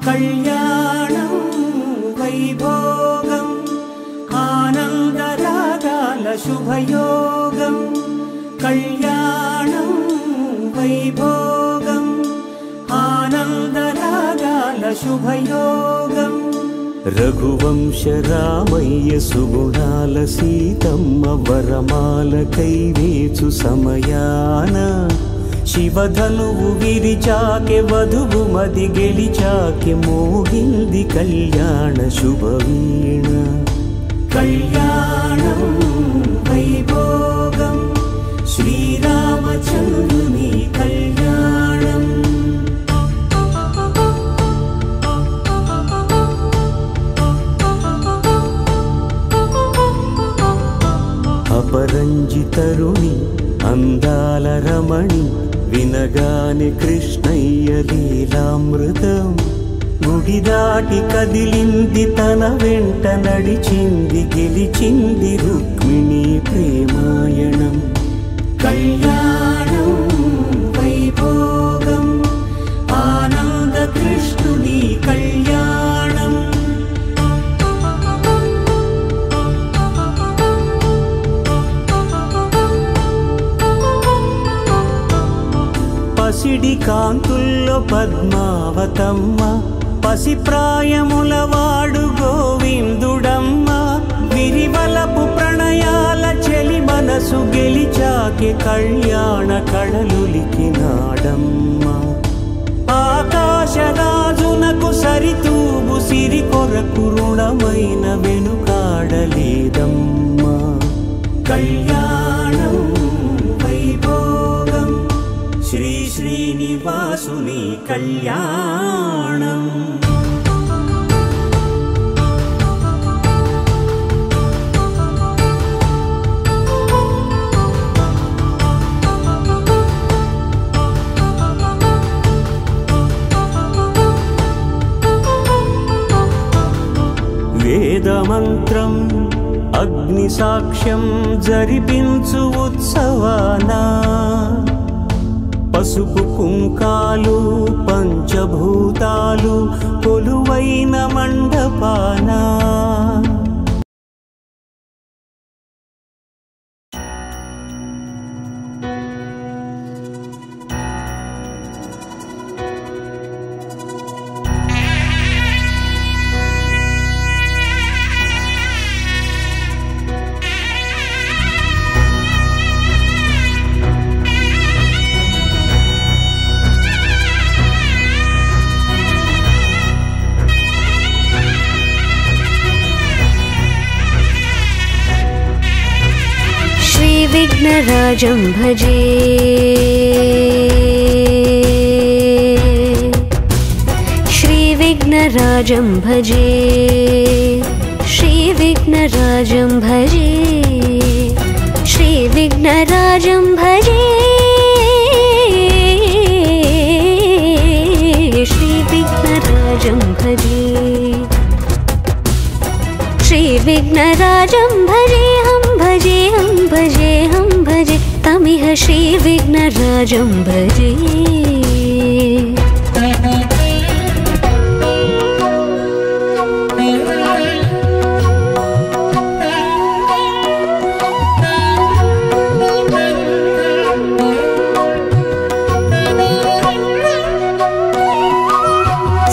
కళ్యాణం వైభోగం ఆనందరాగాల శుభయోగం కళ్యాణం వైభోగం ఆనందరాగాల శుభయోగం రఘువంశ రామయ్య సుగుణాల సీతమ్మ వరమాల కైవేచు సమయాన శివధనువు విరిచాకె వధువు మది గెలిచాకె మోగింది కళ్యాణ శుభవీణ కళ్యాణం వైభోగం శ్రీరామచంద్రుని కళ్యాణం అపరంజి తరుణి అందాల రమణి వినగానే కృష్ణయ్య లీలామృతం గుడి దాటి కదిలింది తన వెంట నడిచింది గెలిచింది రుక్మిణి ప్రేమాయణం కళ్యాణం వైభోగం ఆనంద కృష్ణుని కళ్యాణం పసిడి కాంతుల్లో పద్మావతమ్మ పసిప్రాయముల వాడు గోవిందుడమ్మ విరివలపు ప్రణయాల చెలి మనసు గెలిచాకె కళ్యాణ కళలులికినాడమ్మ ఆకాశరాజునకు సరితూబు సిరి కొరకు రుణమైన వెనుకాడలేదమ్మ కళ్యాణం వైభోగం శ్రీ శ్రీనివాసుని కళ్యాణం వేదమంత్రం అగ్ని సాక్ష్యం జరిపించు ఉత్సవానా పసుపు కుంకాలు పంచభూతాలు కొలువైన మండపానా विघ्नराजं भजे श्रीविघ्नराजं भजे श्रीविघ्नराजं भजे श्रीविघ्नराजं भजे श्रीविघ्नराजं भजे श्रीविघ्नराजं भजे हम भजे हम भजे हम भजे तमिह श्रीविघ्नराजं भजे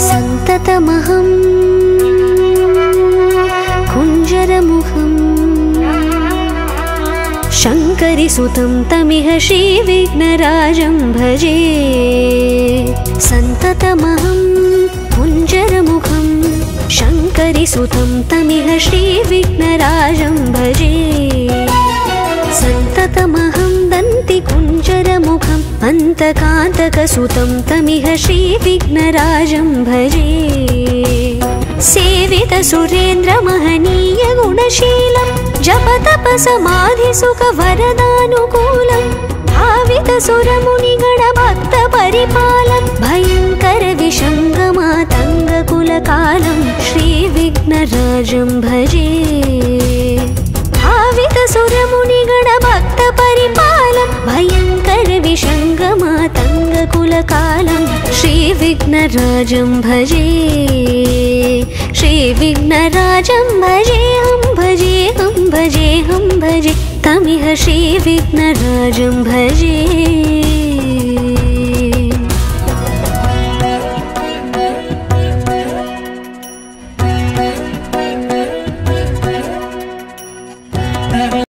संततमहं कुञ्जरमुखं शङ्करिसुतं तमिह श्रीविघ्नराजं भजे संततमहं कुञ्जरमुखं शङ्करिसुतं तमिह श्रीविघ्नराजं भजे संततमहं दन्तिकुञ्जरमुखम् अन्तकान्तकसुतं तमिह श्रीविघ्नराजं भजे सेवितसुरेन्द्रमहनीय गुणशीलं जपतपसमाधिसुखवरदानुकूलं भावितसुरमुनिगणभक्तपरिपालं भयङ्करविषङ्गमातङ्गकुलकालं श्रीविघ्नराजं भजे भावितसुरमुनिगणभक्तपरिपालं भयङ्करविषङ्गमातङ्गकुलकालं श्रीविघ्नराजं श्रीविघ्नराजं भजे श्रीविघ्नराजं भजे हम भजे तमिह श्रीविघ्नराजं भजे।